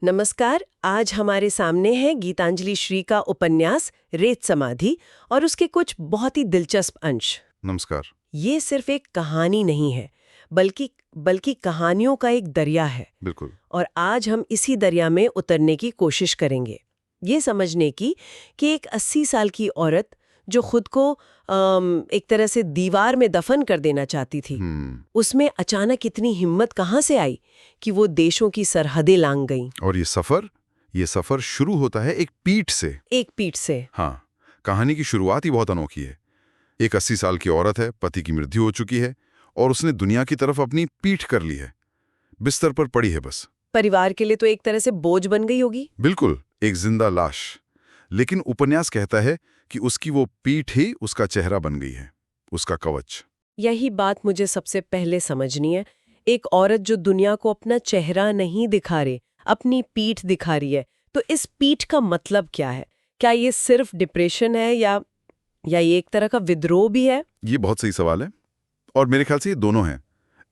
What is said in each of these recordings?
नमस्कार। आज हमारे सामने है गीतांजलि श्री का उपन्यास रेत समाधि और उसके कुछ बहुत ही दिलचस्प अंश। नमस्कार। ये सिर्फ एक कहानी नहीं है, बल्कि बल्कि कहानियों का एक दरिया है। बिल्कुल। और आज हम इसी दरिया में उतरने की कोशिश करेंगे, ये समझने की कि एक 80 साल की औरत जो खुद को एक तरह से दीवार में दफन कर देना चाहती थी, उसमें अचानक इतनी हिम्मत कहाँ से आई कि वो देशों की सरहदें लांघ गईं। और ये सफर शुरू होता है एक पीठ से। एक पीठ से। हाँ, कहानी की शुरुआत ही बहुत अनोखी है। एक 80 साल की औरत है, पति की मृत्यु हो चुकी है और उसने दुनिया की तरफ अपनी पीठ कर ली है, बिस्तर पर पड़ी है बस। परिवार के लिए तो एक तरह से बोझ बन गई होगी। बिल्कुल, एक जिंदा लाश। लेकिन उपन्यास कहता है कि उसकी वो पीठ ही उसका चेहरा बन गई है, उसका कवच। यही बात मुझे सबसे पहले समझनी है। एक औरत जो दुनिया को अपना चेहरा नहीं दिखा रही, अपनी पीठ दिखा रही है, तो इस पीठ का मतलब क्या है? क्या ये सिर्फ डिप्रेशन है या ये एक तरह का विद्रोह भी है? ये बहुत सही सवाल है और मेरे ख्याल से ये दोनों हैं।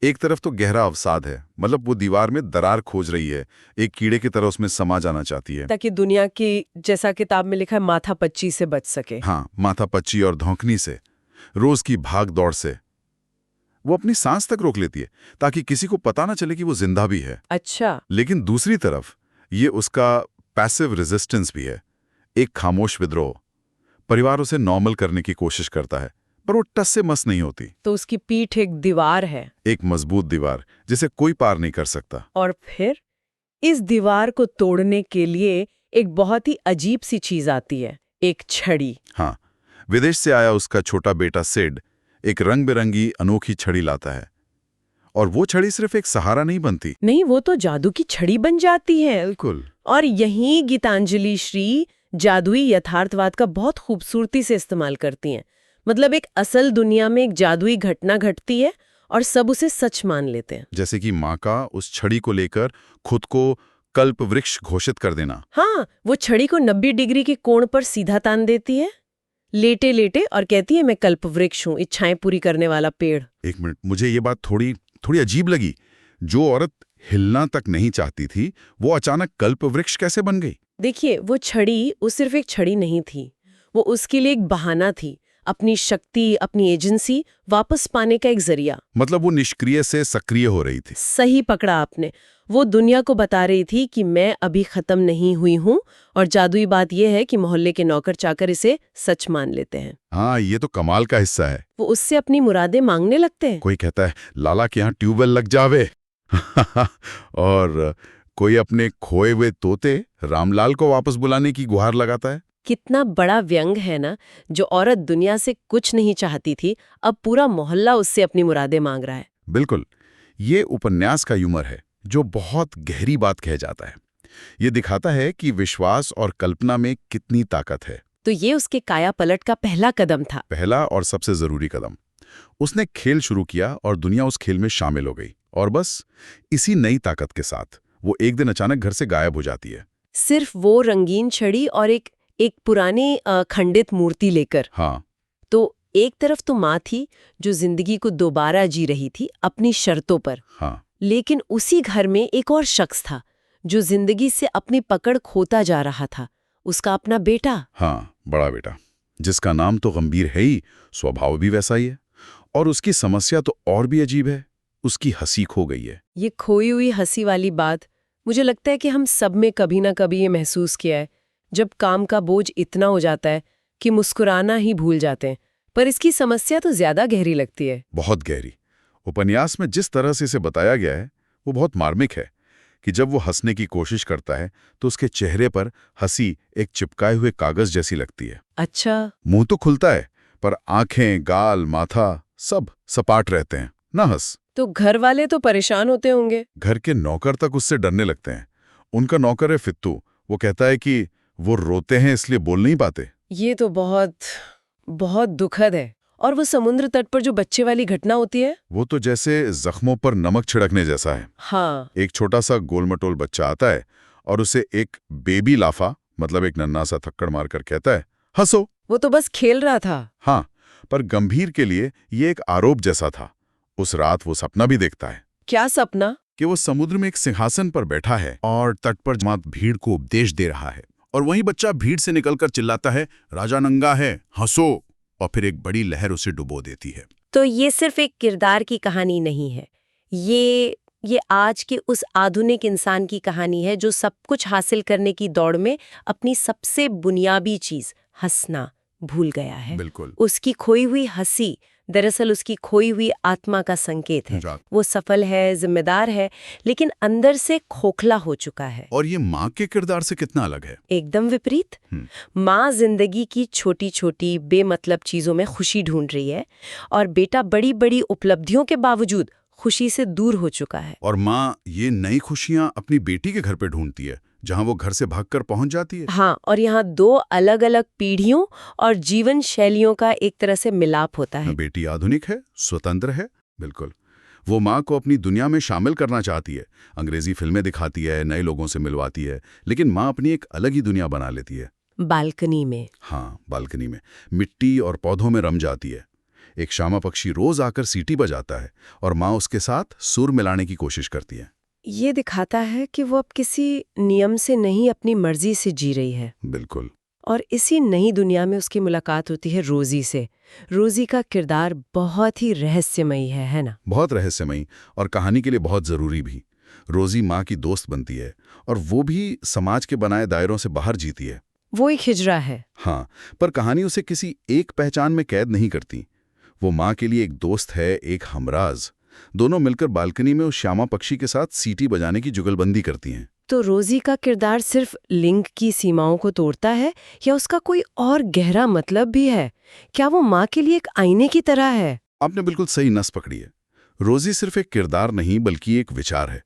एक तरफ तो गहरा अवसाद है, मतलब वो दीवार में दरार खोज रही है, एक कीड़े की तरह उसमें समा जाना चाहती है, ताकि दुनिया की, जैसा किताब में लिखा है, माथापच्ची से बच सके। हाँ, माथापच्ची और धौंकनी से, रोज की भाग दौड़ से। वो अपनी सांस तक रोक लेती है ताकि किसी को पता ना चले कि वो जिंदा भी है। अच्छा। लेकिन दूसरी तरफ ये उसका पैसिव रेजिस्टेंस भी है, एक खामोश विद्रोह। परिवार उसे नॉर्मल करने की कोशिश करता है, पर वो टस से मस नहीं होती। तो उसकी पीठ एक दीवार है, एक मजबूत दीवार जिसे कोई पार नहीं कर सकता। और फिर इस दीवार को तोड़ने के लिए एक बहुत ही अजीब सी चीज आती है, एक छड़ी। हाँ, विदेश से आया उसका छोटा बेटा सिड एक रंग बिरंगी अनोखी छड़ी लाता है, और वो छड़ी सिर्फ एक सहारा नहीं बनती। नहीं, वो तो जादू की छड़ी बन जाती है। बिल्कुल। और यहीं गीतांजलि श्री जादुई यथार्थवाद का बहुत खूबसूरती से इस्तेमाल करती हैं। मतलब एक असल दुनिया में एक जादुई घटना घटती है और सब उसे सच मान लेते हैं। जैसे कि माँ का उस छड़ी को लेकर खुद को कल्प वृक्ष घोषित कर देना। हाँ, वो छड़ी को 90 डिग्री के कोण पर सीधा तान देती है, लेटे लेटे, और कहती है, मैं कल्प वृक्ष हूँ, इच्छाएं पूरी करने वाला पेड़। एक मिनट, मुझे ये बात थोड़ी अजीब लगी। जो औरत हिलना तक नहीं चाहती थी, वो अचानक कल्प वृक्ष कैसे बन गई? देखिए, वो सिर्फ एक छड़ी नहीं थी, वो उसके लिए एक बहाना थी, अपनी शक्ति, अपनी एजेंसी वापस पाने का एक जरिया। मतलब वो निष्क्रिय से सक्रिय हो रही थी। सही पकड़ा आपने। वो दुनिया को बता रही थी कि मैं अभी खत्म नहीं हुई हूँ, और जादुई बात यह है कि मोहल्ले के नौकर चाकर इसे सच मान लेते हैं। हाँ, ये तो कमाल का हिस्सा है। वो उससे अपनी मुरादें मांगने लगते हैं। कोई कहता है लाला के यहाँ ट्यूबवेल लग जावे और कोई अपने खोए हुए तोते रामलाल को वापस बुलाने की गुहार लगाता है। कितना बड़ा व्यंग है ना। जो औरत दुनिया से कुछ नहीं चाहती थी, अब पूरा मोहल्ला उससे अपनी मुरादें मांग रहा है। बिल्कुल, ये उपन्यास का ह्यूमर है जो बहुत गहरी बात कह जाता है। ये दिखाता है कि विश्वास और कल्पना में कितनी ताकत है। तो ये उसके काया पलट का पहला कदम था। पहला और सबसे जरूरी कदम। उसने खेल शुरू किया और दुनिया उस खेल में शामिल हो गई, और बस इसी नई ताकत के साथ वो एक दिन अचानक घर से गायब हो जाती है। सिर्फ वो रंगीन छड़ी और एक पुरानी खंडित मूर्ति लेकर। हाँ। तो एक तरफ तो माँ थी जो जिंदगी को दोबारा जी रही थी अपनी शर्तों पर। हाँ। लेकिन उसी घर में एक और शख्स था जो जिंदगी से अपनी पकड़ खोता जा रहा था, उसका अपना बेटा। हाँ, बड़ा बेटा, जिसका नाम तो गंभीर है ही, स्वभाव भी वैसा ही है। और उसकी समस्या तो और भी अजीब है, उसकी हंसी खो गई है। ये खोई हुई हंसी वाली बात, मुझे लगता है कि हम सब में कभी ना कभी ये महसूस किया है, जब काम का बोझ इतना हो जाता है कि मुस्कुराना ही भूल जाते हैं। पर इसकी समस्या तो ज्यादा गहरी लगती है। बहुत गहरी। उपन्यास में जिस तरह से इसे बताया गया है वो बहुत मार्मिक है कि जब वो हंसने की कोशिश करता है तो उसके चेहरे पर हंसी एक चिपकाए हुए कागज जैसी लगती है। अच्छा। मुंह तो खुलता है, पर आंखें, गाल, माथा सब सपाट रहते हैं, ना हंस। तो घर वाले तो परेशान होते होंगे। घर के नौकर तक उससे डरने लगते हैं। उनका नौकर है फित्तू, वो कहता है कि वो रोते हैं इसलिए बोल नहीं पाते। ये तो बहुत बहुत दुखद है। और वो समुद्र तट पर जो बच्चे वाली घटना होती है, वो तो जैसे जख्मों पर नमक छिड़कने जैसा है। हाँ। एक छोटा सा गोलमटोल बच्चा आता है और उसे एक बेबी लाफा, मतलब एक नन्हा सा थक्कड़ मारकर कहता है, हंसो। वो तो बस खेल रहा था। हाँ, पर गंभीर के लिए ये एक आरोप जैसा था। उस रात वो सपना भी देखता है। क्या सपना? कि वो समुद्र में एक सिंहासन पर बैठा है और तट पर जमा भीड़ को उपदेश दे रहा है, और वहीं बच्चा भीड़ से निकलकर चिल्लाता है, राजा नंगा है, हंसो, और फिर एक बड़ी लहर उसे डुबो देती है। तो ये सिर्फ एक किरदार की कहानी नहीं है, ये आज के उस आधुनिक इंसान की कहानी है जो सब कुछ हासिल करने की दौड़ में अपनी सबसे बुनियादी चीज हंसना भूल गया है। बिल्कुल। उसकी खोई हुई हंसी दरअसल उसकी खोई हुई आत्मा का संकेत है। वो सफल है, जिम्मेदार है, लेकिन अंदर से खोखला हो चुका है। और ये माँ के किरदार से कितना अलग है? एकदम विपरीत। माँ जिंदगी की छोटी छोटी बेमतलब चीजों में खुशी ढूंढ रही है, और बेटा बड़ी बड़ी उपलब्धियों के बावजूद खुशी से दूर हो चुका है। और माँ ये नई खुशियाँ अपनी बेटी के घर पे ढूंढती है, जहाँ वो घर से भागकर पहुंच जाती है। हाँ, और यहाँ दो अलग अलग पीढ़ियों और जीवन शैलियों का एक तरह से मिलाप होता है। बेटी आधुनिक है, स्वतंत्र है, बिल्कुल। वो माँ को अपनी दुनिया में शामिल करना चाहती है, अंग्रेजी फिल्में दिखाती है, नए लोगों से मिलवाती है, लेकिन माँ अपनी एक अलग ही दुनिया बना लेती है। बालकनी में। हाँ, बालकनी में मिट्टी और पौधों में रम जाती है। एक श्यामा पक्षी रोज आकर सीटी बजाता है और माँ उसके साथ सुर मिलाने की कोशिश करती है। ये दिखाता है कि वो अब किसी नियम से नहीं, अपनी मर्जी से जी रही है। बिल्कुल। और इसी नई दुनिया में उसकी मुलाकात होती है रोजी से। रोजी का किरदार बहुत ही रहस्यमयी है ना? बहुत रहस्यमयी, और कहानी के लिए बहुत जरूरी भी। रोजी माँ की दोस्त बनती है, और वो भी समाज के बनाए दायरों से बाहर जीती है। वो एक हिजरा है। हाँ, पर कहानी उसे किसी एक पहचान में कैद नहीं करती। वो माँ के लिए एक दोस्त है, एक हमराज। दोनों मिलकर बालकनी में उस श्यामा पक्षी के साथ सीटी बजाने की जुगलबंदी करती हैं। तो रोजी का किरदार सिर्फ लिंग की सीमाओं को तोड़ता है, या उसका कोई और गहरा मतलब भी है? क्या वो माँ के लिए एक आईने की तरह है? आपने बिल्कुल सही नस पकड़ी है। रोजी सिर्फ एक किरदार नहीं, बल्कि एक विचार है,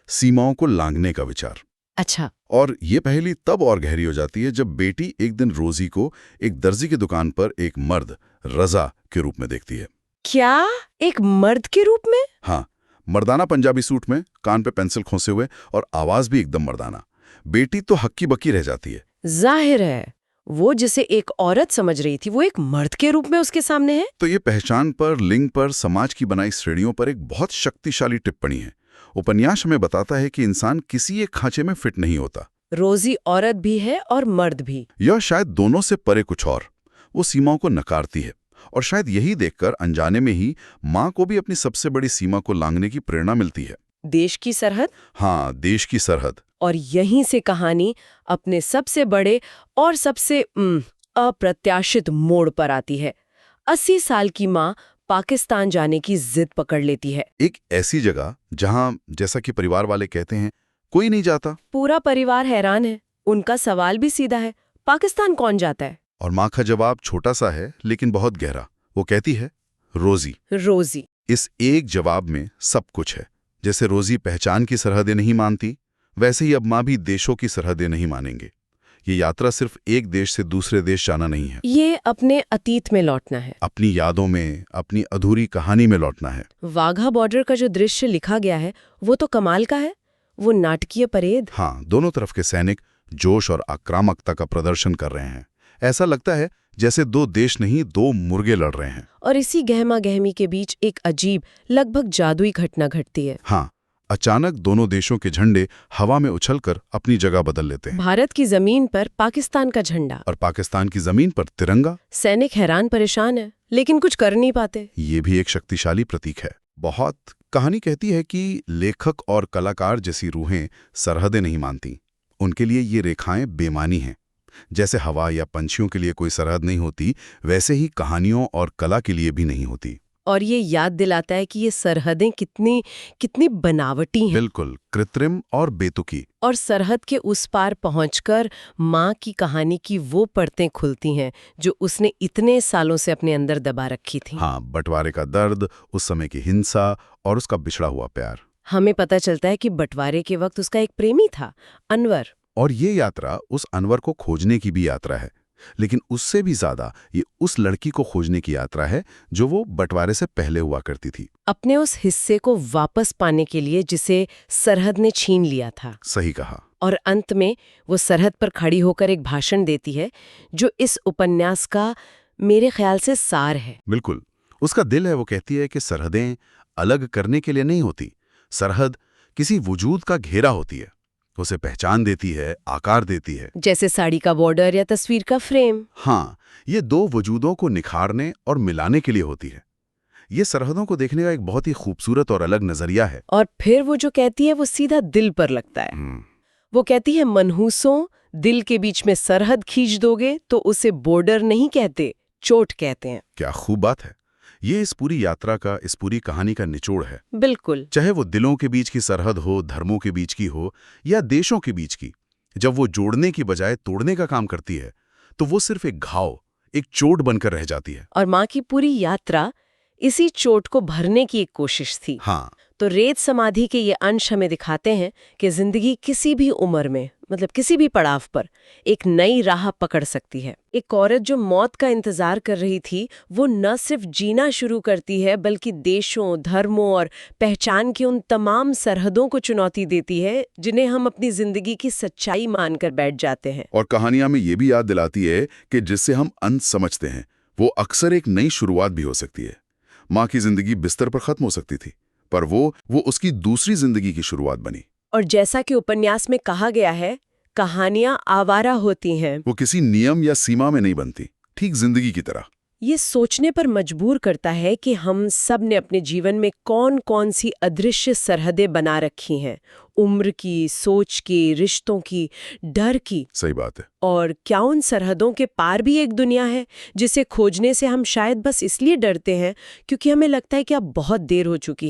सीमाओं को लांघने का विचार। अच्छा। और ये पहेली तब और गहरी हो जाती है जब बेटी एक दिन रोजी को एक दर्जी की दुकान पर एक मर्द, रजा के रूप में देखती है। क्या? एक मर्द के रूप में? हाँ, मर्दाना पंजाबी सूट में, कान पे पेंसिल खोसे हुए, और आवाज भी एकदम मर्दाना। बेटी तो हक्की बक्की रह जाती है। जाहिर है, वो जिसे एक औरत समझ रही थी वो एक मर्द के रूप में उसके सामने है। तो ये पहचान पर, लिंग पर, समाज की बनाई श्रेणियों पर एक बहुत शक्तिशाली टिप्पणी है। उपन्यास हमें बताता है कि इंसान किसी एक खांचे में फिट नहीं होता। रोजी औरत भी है और मर्द भी, या शायद दोनों से परे कुछ और। वो सीमाओं को नकारती है, और शायद यही देखकर अनजाने में ही माँ को भी अपनी सबसे बड़ी सीमा को लांघने की प्रेरणा मिलती है। देश की सरहद। हाँ, देश की सरहद। और यहीं से कहानी अपने सबसे बड़े और सबसे अप्रत्याशित मोड़ पर आती है। 80 साल की माँ पाकिस्तान जाने की जिद पकड़ लेती है। एक ऐसी जगह जहाँ, जैसा कि परिवार वाले कहते हैं, कोई नहीं जाता। पूरा परिवार हैरान है। उनका सवाल भी सीधा है, पाकिस्तान कौन जाता है? और माँ का जवाब छोटा सा है लेकिन बहुत गहरा। वो कहती है, रोजी। रोजी। इस एक जवाब में सब कुछ है। जैसे रोजी पहचान की सरहदें नहीं मानती, वैसे ही अब माँ भी देशों की सरहदें नहीं मानेंगे। ये यात्रा सिर्फ एक देश से दूसरे देश जाना नहीं है। ये अपने अतीत में लौटना है, अपनी यादों में, अपनी अधूरी कहानी में लौटना है। वाघा बॉर्डर का जो दृश्य लिखा गया है वो तो कमाल का है। वो नाटकीय परेड। हाँ, दोनों तरफ के सैनिक जोश और आक्रामकता का प्रदर्शन कर रहे हैं। ऐसा लगता है जैसे दो देश नहीं, दो मुर्गे लड़ रहे हैं। और इसी गहमा गहमी के बीच एक अजीब, लगभग जादुई घटना घटती है। हाँ, अचानक दोनों देशों के झंडे हवा में उछलकर अपनी जगह बदल लेते हैं। भारत की जमीन पर पाकिस्तान का झंडा, और पाकिस्तान की जमीन पर तिरंगा। सैनिक हैरान परेशान है, लेकिन कुछ कर नहीं पाते। ये भी एक शक्तिशाली प्रतीक है। बहुत कहानी कहती है कि लेखक और कलाकार जैसी रूहें सरहदें नहीं मानती। उनके लिए ये रेखाएं बेमानी हैं। जैसे हवा या पंछियों के लिए कोई सरहद नहीं होती, वैसे ही कहानियों और कला के लिए भी नहीं होती। और ये याद दिलाता है कि ये सरहदें कितनी कितनी बनावटी हैं। बिल्कुल, कृत्रिम और बेतुकी। और सरहद के उस पार पहुंचकर माँ की कहानी की वो परतें खुलती हैं जो उसने इतने सालों से अपने अंदर दबा रखी थी। हाँ, बंटवारे का दर्द, उस समय की हिंसा और उसका बिछड़ा हुआ प्यार। हमें पता चलता है कि बंटवारे के वक्त उसका एक प्रेमी था, अनवर। और ये यात्रा उस अनवर को खोजने की भी यात्रा है, लेकिन उससे भी ज्यादा ये उस लड़की को खोजने की यात्रा है जो वो बंटवारे से पहले हुआ करती थी। अपने उस हिस्से को वापस पाने के लिए जिसे सरहद ने छीन लिया था। सही कहा। और अंत में वो सरहद पर खड़ी होकर एक भाषण देती है जो इस उपन्यास का मेरे ख्याल से सार है। बिल्कुल, उसका दिल है। वो कहती है कि सरहदें अलग करने के लिए नहीं होती, सरहद किसी वजूद का घेरा होती है, उसे पहचान देती है, आकार देती है। जैसे साड़ी का बॉर्डर या तस्वीर का फ्रेम। हाँ, ये दो वजूदों को निखारने और मिलाने के लिए होती है। ये सरहदों को देखने का एक बहुत ही खूबसूरत और अलग नजरिया है। और फिर वो जो कहती है वो सीधा दिल पर लगता है। वो कहती है, मनहूसों, दिल के बीच में सरहद खींच दोगे तो उसे बॉर्डर नहीं कहते, चोट कहते हैं। क्या खूब बात है। ये इस पूरी यात्रा का, इस पूरी कहानी का निचोड़ है। बिल्कुल। चाहे वो दिलों के बीच की सरहद हो, धर्मों के बीच की हो या देशों के बीच की, जब वो जोड़ने की बजाय तोड़ने का काम करती है तो वो सिर्फ एक घाव, एक चोट बनकर रह जाती है। और माँ की पूरी यात्रा इसी चोट को भरने की एक कोशिश थी। हाँ, तो रेत समाधि के ये अंश हमें दिखाते हैं कि जिंदगी किसी भी उम्र में, मतलब किसी भी पड़ाव पर, एक नई राह पकड़ सकती है। एक औरत जो मौत का इंतजार कर रही थी, वो न सिर्फ जीना शुरू करती है बल्कि देशों, धर्मों और पहचान की उन तमाम सरहदों को चुनौती देती है जिन्हें हम अपनी जिंदगी की सच्चाई मानकर बैठ जाते हैं। और कहानियां में ये भी याद दिलाती है कि जिससे हम अंत समझते हैं वो अक्सर एक नई शुरुआत भी हो सकती है। माँ की जिंदगी बिस्तर पर खत्म हो सकती थी, पर वो उसकी दूसरी जिंदगी की शुरुआत बनी। और जैसा कि उपन्यास में कहा गया है, कहानियां आवारा होती हैं। वो किसी नियम या सीमा में नहीं बनती, ठीक जिंदगी की तरह। ये सोचने पर मजबूर करता है कि हम सब ने अपने जीवन में कौन कौन सी अदृश्य सरहदें बना रखी हैं, उम्र की, सोच की, रिश्तों की, डर की। सही बात है। और क्या उन सरहदों के पार भी एक दुनिया है जिसे खोजने से हम शायद बस इसलिए डरते हैं क्योंकि हमें लगता है कि अब बहुत देर हो चुकी है।